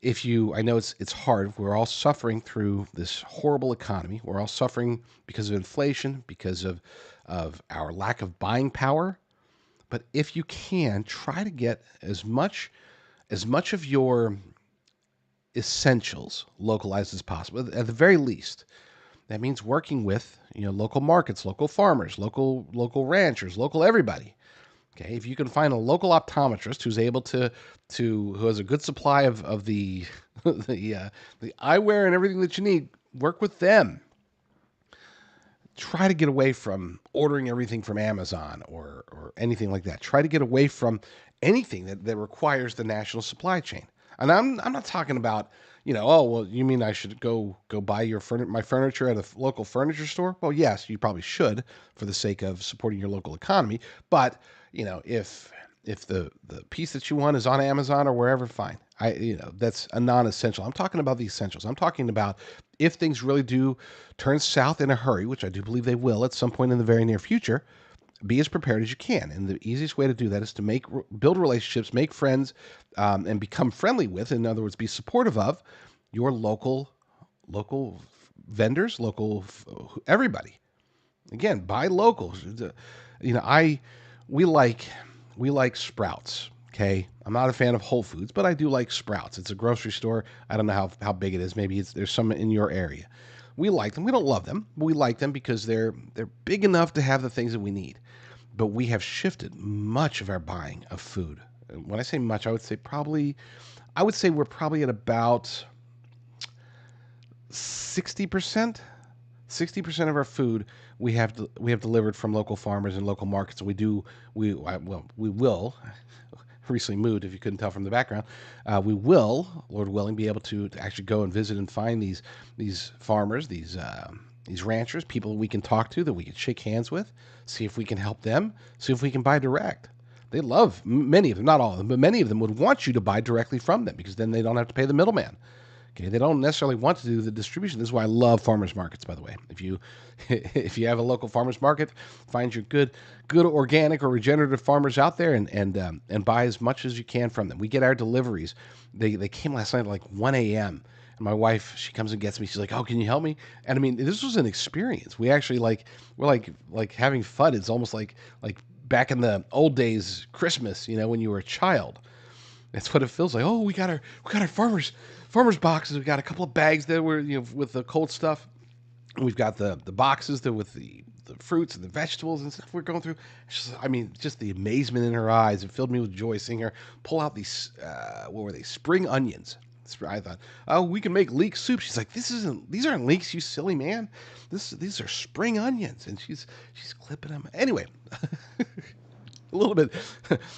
if you, I know it's hard. We're all suffering through this horrible economy. We're all suffering because of inflation, because of our lack of buying power. But if you can, try to get as much of your essentials localized as possible. At the very least, that means working with local markets, local farmers, local ranchers, local everybody. Okay, if you can find a local optometrist who's able who has a good supply of the the eyewear and everything that you need, work with them. Try to get away from ordering everything from Amazon or anything like that. Try to get away from anything that requires the national supply chain. And I'm not talking about, oh, well, you mean I should go buy my furniture at a local furniture store? Well, yes, you probably should for the sake of supporting your local economy. But, if the piece that you want is on Amazon or wherever, fine. That's a non-essential. I'm talking about the essentials. I'm talking about if things really do turn south in a hurry, which I do believe they will at some point in the very near future, be as prepared as you can. And the easiest way to do that is to build relationships, make friends, and become friendly with, in other words, be supportive of your local vendors, everybody. Again, buy local. We like Sprouts. Okay, I'm not a fan of Whole Foods, but I do like Sprouts. It's a grocery store. I don't know how big it is. Maybe there's some in your area. We like them. We don't love them, but we like them because they're big enough to have the things that we need. But we have shifted much of our buying of food. When I say much, I would say we're probably at about 60%. 60% of our food we have delivered from local farmers and local markets. We will. Recently moved, if you couldn't tell from the background, we will, Lord willing, be able to actually go and visit and find these farmers, these ranchers, people we can talk to, that we can shake hands with, see if we can help them, see if we can buy direct. They love, many of them, not all of them, but many of them would want you to buy directly from them because then they don't have to pay the middleman. Okay, they don't necessarily want to do the distribution. This is why I love farmers markets, by the way. If you have a local farmers market, find your good organic or regenerative farmers out there and buy as much as you can from them. We get our deliveries. They came last night at like 1 a.m. And my wife, she comes and gets me. She's like, "Oh, can you help me?" And I mean, this was an experience. We actually we're having fun. It's almost like back in the old days, Christmas, when you were a child. That's what it feels like. Oh, we got our farmers boxes. We got a couple of bags there with the cold stuff. We've got the boxes there with the fruits and the vegetables and stuff we're going through. Just the amazement in her eyes. It filled me with joy seeing her pull out these, what were they? Spring onions. I thought, oh, we can make leek soup. She's like, these aren't leeks, you silly man. These are spring onions. And she's clipping them. Anyway, a little bit,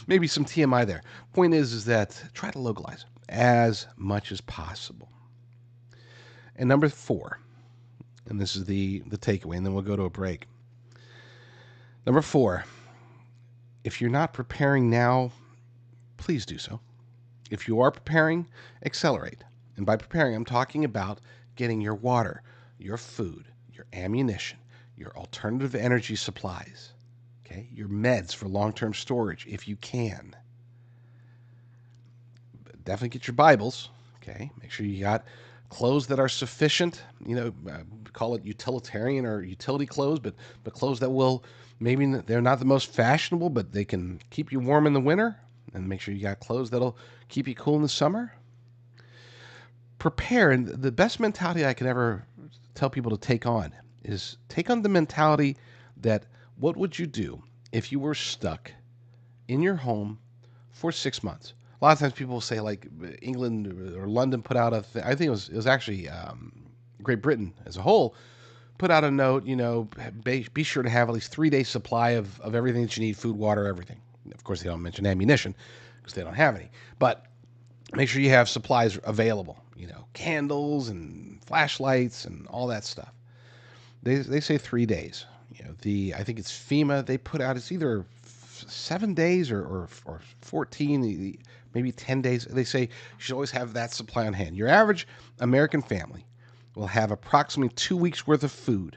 maybe some TMI there. Point is that try to localize as much as possible. And number 4, and this is the takeaway, and then we'll go to a break. Number 4, if you're not preparing now, please do so. If you are preparing, accelerate. And by preparing, I'm talking about getting your water, your food, your ammunition, your alternative energy supplies, okay, your meds for long-term storage if you can. Definitely get your Bibles, okay? Make sure you got clothes that are sufficient, call it utilitarian or utility clothes, but clothes that will, maybe they're not the most fashionable, but they can keep you warm in the winter. And make sure you got clothes that'll keep you cool in the summer. Prepare, and the best mentality I can ever tell people to take on is take on the mentality that what would you do if you were stuck in your home for 6 months? A lot of times people will say, like, England or London put out I think it was actually Great Britain as a whole put out a note, be sure to have at least 3 days supply of everything that you need, food, water, everything. Of course, they don't mention ammunition because they don't have any. But make sure you have supplies available, candles and flashlights and all that stuff. They say 3 days. I think it's FEMA. They put out, it's either 7 days or 14, maybe 10 days. They say you should always have that supply on hand. Your average American family will have approximately 2 weeks worth of food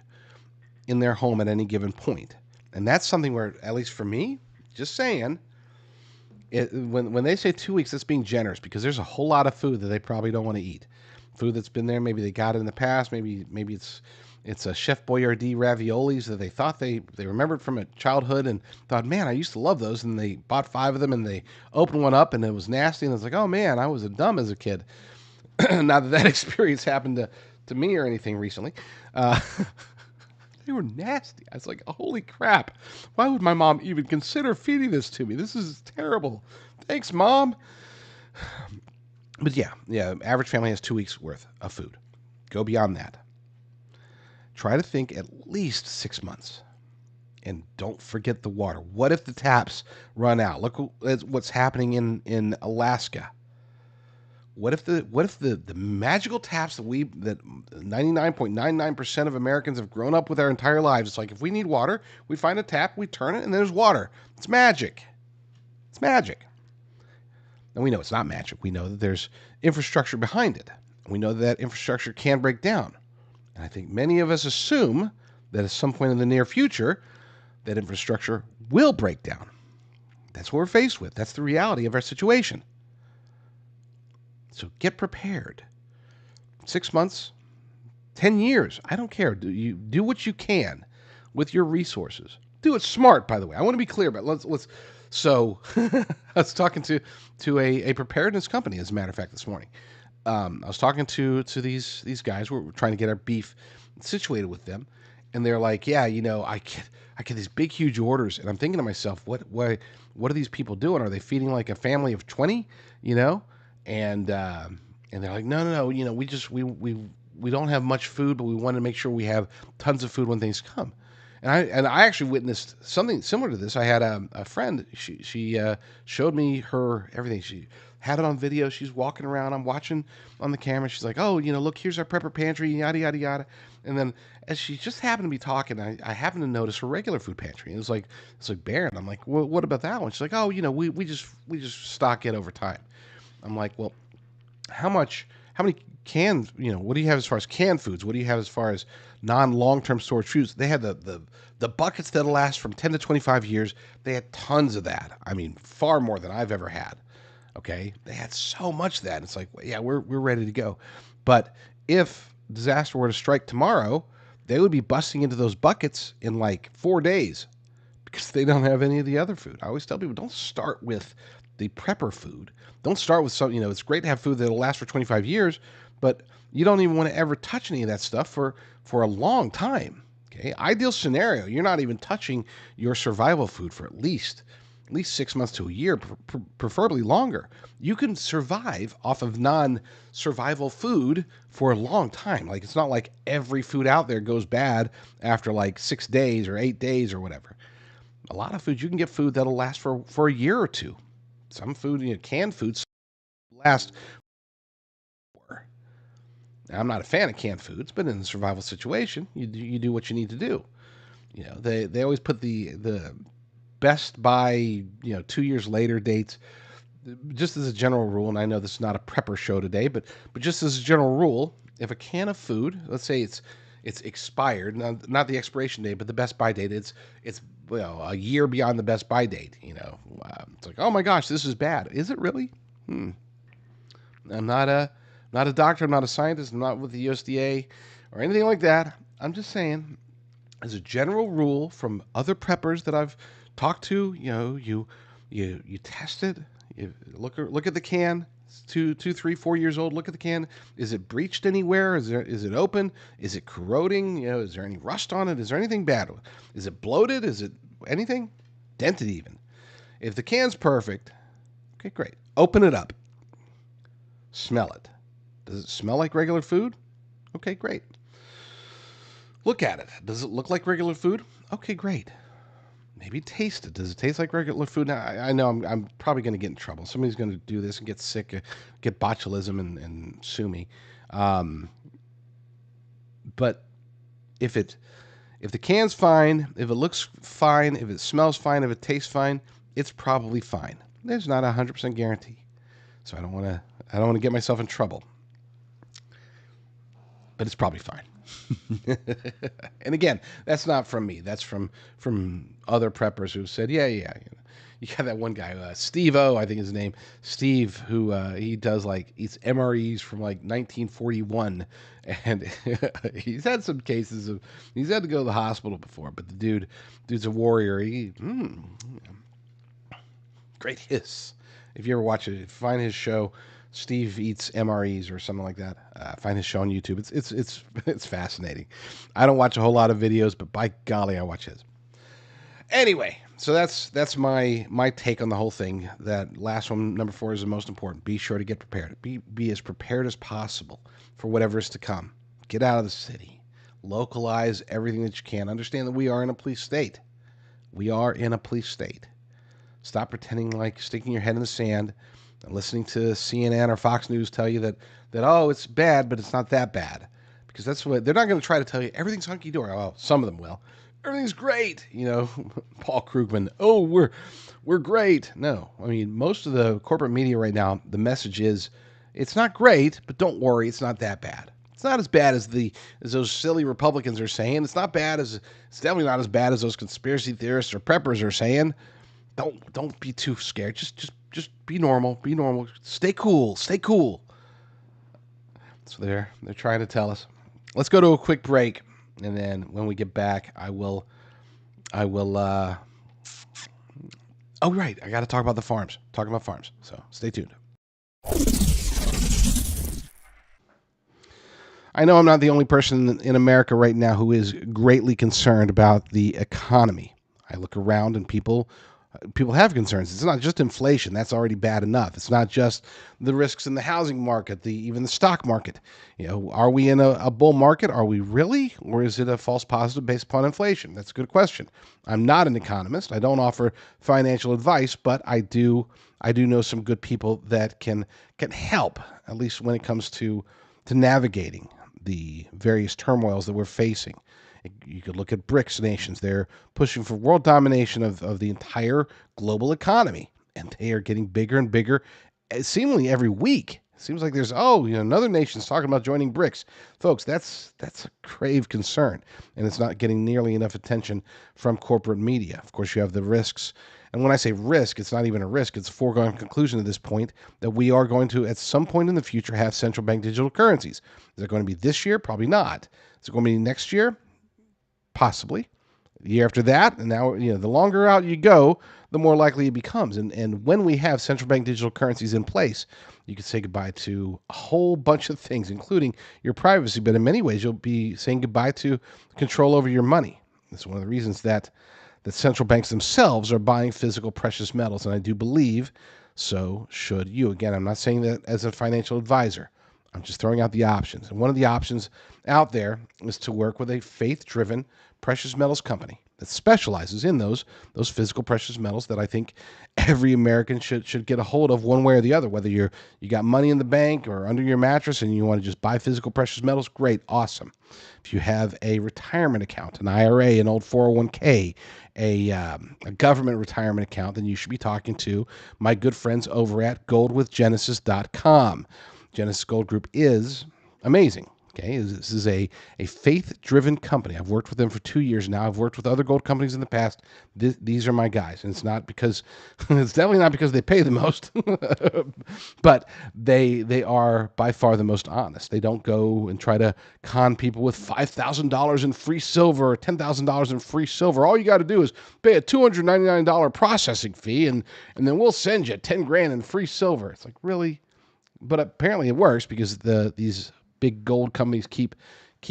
in their home at any given point. And that's something where, at least for me, just saying, when they say 2 weeks, that's being generous because there's a whole lot of food that they probably don't want to eat. Food that's been there, maybe they got it in the past, maybe It's a Chef Boyardee raviolis that they thought they remembered from a childhood and thought, man, I used to love those. And they bought 5 of them and they opened one up and it was nasty. And it's like, oh man, I was dumb as a kid. Not that experience happened to me or anything recently. They were nasty. I was like, holy crap. Why would my mom even consider feeding this to me? This is terrible. Thanks, Mom. But yeah, average family has 2 weeks worth of food. Go beyond that. Try to think at least 6 months. And don't forget the water. What if the taps run out? Look what's happening in Alaska. What if the magical taps that 99.99% of Americans have grown up with our entire lives? It's like if we need water, we find a tap, we turn it, and there's water. It's magic. It's magic. And we know it's not magic. We know that there's infrastructure behind it. We know that infrastructure can break down. And I think many of us assume that at some point in the near future, that infrastructure will break down. That's what we're faced with. That's the reality of our situation. So get prepared. 6 months, 10 years, I don't care. Do what you can with your resources. Do it smart, by the way. I want to be clear about it. Let's. So I was talking to a preparedness company, as a matter of fact, this morning. I was talking to these guys. We're trying to get our beef situated with them, and they're like, yeah, I get these big, huge orders, and I'm thinking to myself, what are these people doing? Are they feeding like a family of 20? And they're like, no, we don't have much food, but we want to make sure we have tons of food when things come. And I actually witnessed something similar to this. I had a friend. She showed me her everything. She had it on video. She's walking around. I'm watching on the camera. She's like, oh, look, here's our prepper pantry, yada yada yada. And then as she just happened to be talking, I happened to notice her regular food pantry. It's like barren. I'm like, well, what about that one? She's like, oh, we just stock it over time. I'm like, well, how many canned, what do you have as far as canned foods? What do you have as far as non-long-term storage foods? They had the buckets that'll last from 10 to 25 years. They had tons of that. I mean, far more than I've ever had. Okay. They had so much of that. It's like, yeah, we're ready to go. But if disaster were to strike tomorrow, they would be busting into those buckets in like 4 days because they don't have any of the other food. I always tell people, don't start with the prepper food. Don't start with some, it's great to have food that'll last for 25 years, but you don't even want to ever touch any of that stuff for a long time. Okay. Ideal scenario, you're not even touching your survival food for at least 6 months to a year, preferably longer. You can survive off of non-survival food for a long time. Like, it's not like every food out there goes bad after like 6 days or 8 days or whatever. A lot of food, you can get food that'll last for a year or two. Some food, canned foods last. Now, I'm not a fan of canned foods, but in a survival situation, you do what you need to do. They always put the best by 2 years later dates, just as a general rule. And I know this is not a prepper show today, but just as a general rule, if a can of food, let's say it's expired, not the expiration date, but the best by date, it's a year beyond the best by date. It's like, oh my gosh, this is bad. Is it really? I'm not a doctor. I'm not a scientist. I'm not with the USDA or anything like that. I'm just saying, as a general rule from other preppers that I've talked to, you test it. You look at the can. It's 2, 3, 4 years old. Look at the can. Is it breached anywhere? Is it open? Is it corroding? Is there any rust on it? Is there anything bad? Is it bloated? Is it anything? Dented even. If the can's perfect, okay, great. Open it up. Smell it. Does it smell like regular food? Okay, great. Look at it. Does it look like regular food? Okay, great. Maybe taste it. Does it taste like regular food? Now, I know I'm probably going to get in trouble. Somebody's going to do this and get sick, get botulism and sue me. But if the can's fine, if it looks fine, if it smells fine, if it tastes fine, it's probably fine. There's not a 100% guarantee. So I don't want to get myself in trouble. But it's probably fine. And again, that's not from me. That's from other preppers who said, yeah, You got that one guy, Steve O, I think his name, Steve, who he does like eats MREs from like 1941, and he's had some cases of he's had to go to the hospital before. But the dude's a warrior. Great hiss. If you ever watch it, find his show. Steve eats MREs or something like that. Find his show on YouTube. It's fascinating. I don't watch a whole lot of videos, but by golly, I watch his. Anyway, so that's my take on the whole thing. That last one, number 4, is the most important. Be sure to get prepared. Be as prepared as possible for whatever is to come. Get out of the city. Localize everything that you can. Understand that we are in a police state. We are in a police state. Stop pretending like sticking your head in the sand and listening to CNN or Fox News tell you that oh, it's bad, but it's not that bad. Because that's what they're not going to try to tell you. Everything's hunky dory. Well, some of them will. Everything's great, Paul Krugman. Oh, we're great. No, I mean, most of the corporate media right now, the message is, it's not great, but don't worry, it's not that bad. It's not as bad as those silly Republicans are saying. It's definitely not as bad as those conspiracy theorists or preppers are saying. Don't be too scared. Just be normal. Be normal. Stay cool. Stay cool. So they're trying to tell us. Let's go to a quick break. And then when we get back, I will. Oh, right. I got to talk about the farms. Talking about farms. So stay tuned. I know I'm not the only person in America right now who is greatly concerned about the economy. I look around and people have concerns. It's not just inflation. That's already bad enough. It's not just the risks in the housing market, even the stock market. Are we in a bull market? Are we really? Or is it a false positive based upon inflation? That's a good question. I'm not an economist. I don't offer financial advice, but I do know some good people that can help, at least when it comes to navigating the various turmoils that we're facing. You could look at BRICS nations. They're pushing for world domination of the entire global economy, and they are getting bigger and bigger, seemingly every week. It seems like there's another nation's talking about joining BRICS. Folks, that's a grave concern, and it's not getting nearly enough attention from corporate media. Of course, you have the risks, and when I say risk, it's not even a risk. It's a foregone conclusion at this point that we are going to, at some point in the future, have central bank digital currencies. Is it going to be this year? Probably not. Is it going to be next year? Possibly. The year after that, and now, the longer out you go, the more likely it becomes. And when we have central bank digital currencies in place, you can say goodbye to a whole bunch of things, including your privacy. But in many ways, you'll be saying goodbye to control over your money. That's one of the reasons that central banks themselves are buying physical precious metals. And I do believe so should you. Again, I'm not saying that as a financial advisor. I'm just throwing out the options. And one of the options out there is to work with a faith-driven precious metals company that specializes in those physical precious metals that I think every American should get a hold of one way or the other. Whether you got money in the bank or under your mattress and you want to just buy physical precious metals, great, awesome. If you have a retirement account, an IRA, an old 401k, a government retirement account, then you should be talking to my good friends over at goldwithgenesis.com. Genesis Gold Group is amazing. Okay, this is a faith-driven company. I've worked with them for 2 years now. I've worked with other gold companies in the past. These are my guys, and it's definitely not because they pay the most, but they are by far the most honest. They don't go and try to con people with $5,000 in free silver or $10,000 in free silver. All you got to do is pay a $299 processing fee, and then we'll send you 10 grand in free silver. It's like, really? But apparently it works because these big gold companies keep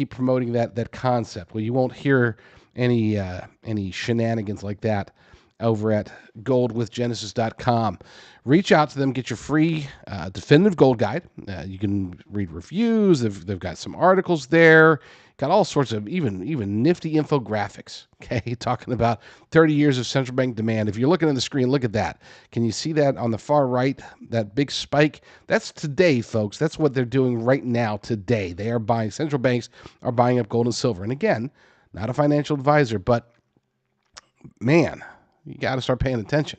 promoting that concept. Well, you won't hear any shenanigans like that over at goldwithgenesis.com. Reach out to them, get your free definitive gold guide. You can read reviews. They've got some articles there. Got all sorts of even nifty infographics, okay, talking about 30 years of central bank demand. If you're looking at the screen, look at that. Can you see that on the far right, that big spike? That's today, folks. That's what they're doing right now today. Central banks are buying up gold and silver. And again, not a financial advisor, but man, you got to start paying attention.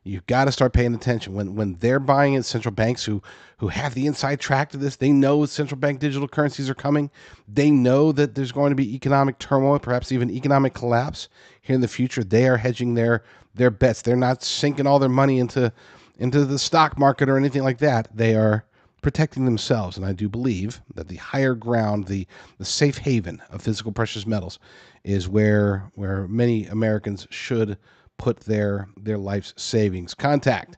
You've got to start paying attention when they're buying it. Central banks who have the inside track to this, they know central bank digital currencies are coming. They know that there's going to be economic turmoil, perhaps even economic collapse here in the future. They are hedging their bets. They're not sinking all their money into the stock market or anything like that. They are protecting themselves, and I do believe that the higher ground, the safe haven of physical precious metals, is where many Americans should put their life's savings. Contact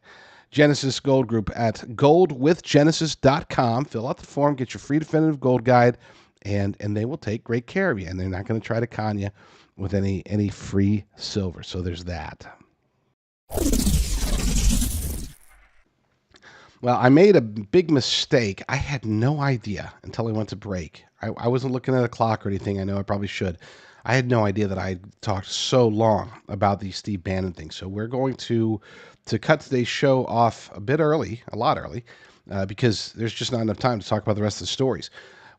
Genesis Gold Group at goldwithgenesis.com. Fill out the form, get your free definitive gold guide, and they will take great care of you. And they're not going to try to con you with any free silver. So there's that. Well, I made a big mistake. I had no idea until I went to break. I wasn't looking at a clock or anything. I know I probably should. I had no idea that I talked so long about the Steve Bannon thing. So we're going to cut today's show off a lot early, because there's just not enough time to talk about the rest of the stories.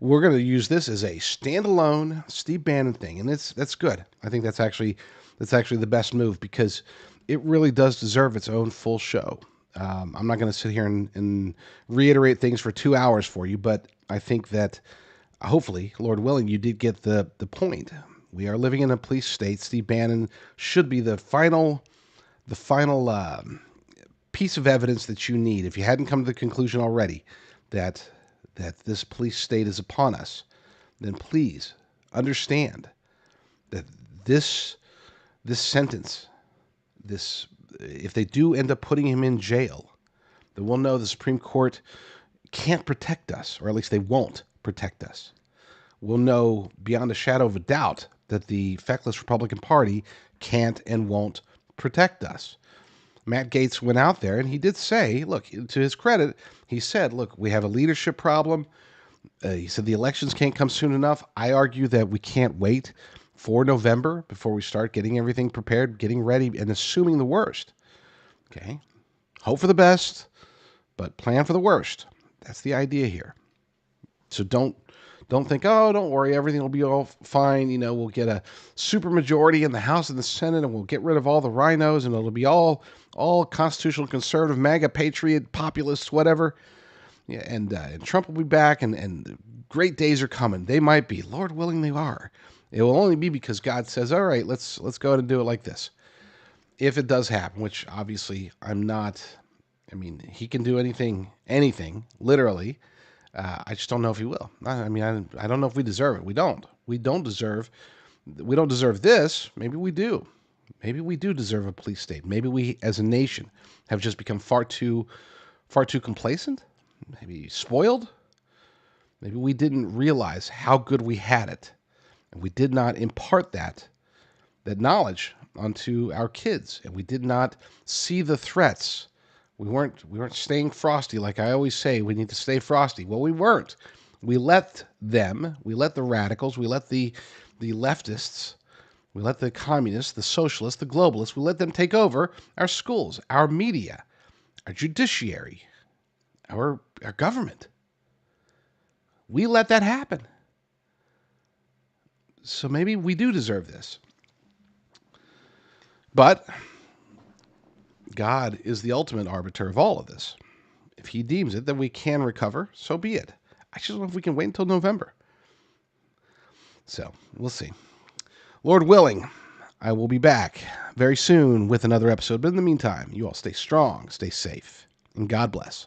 We're going to use this as a standalone Steve Bannon thing, and that's good. I think that's actually the best move, because it really does deserve its own full show. I'm not going to sit here and reiterate things for 2 hours for you, but I think that hopefully, Lord willing, you did get the point. We are living in a police state. Steve Bannon should be the final piece of evidence that you need. If you hadn't come to the conclusion already that this police state is upon us, then please understand that this sentence, if they do end up putting him in jail, then we'll know the Supreme Court can't protect us, or at least they won't protect us. We'll know beyond a shadow of a doubt that the feckless Republican Party can't and won't protect us. Matt Gaetz went out there and he did say, look, to his credit, he said, look, we have a leadership problem. He said the elections can't come soon enough. I argue that we can't wait for November before we start getting everything prepared, getting ready, and assuming the worst. Okay? Hope for the best, but plan for the worst. That's the idea here. So don't think, oh, don't worry, everything will be all fine. We'll get a super majority in the House and the Senate, and we'll get rid of all the rhinos, and it'll be all constitutional conservative, MAGA, patriot, populists, whatever. Yeah, and Trump will be back, and great days are coming. They might be. Lord willing, they are. It will only be because God says, all right, let's go ahead and do it like this. If it does happen, which obviously I'm not. I mean, he can do anything, literally. I just don't know if he will. I don't know if we deserve it. We don't. We don't deserve this. Maybe we do. Maybe we do deserve a police state. Maybe we, as a nation, have just become far too complacent. Maybe spoiled. Maybe we didn't realize how good we had it, and we did not impart that knowledge onto our kids, and we did not see the threats. We weren't staying frosty. Like I always say, we need to stay frosty. Well, we weren't. We let the radicals, we let the leftists, we let the communists, the socialists, the globalists, we let them take over our schools, our media, our judiciary, our government. We let that happen. So maybe we do deserve this. But God is the ultimate arbiter of all of this. If he deems it that we can recover, so be it. I just don't know if we can wait until November. So, we'll see. Lord willing, I will be back very soon with another episode. But in the meantime, you all stay strong, stay safe, and God bless.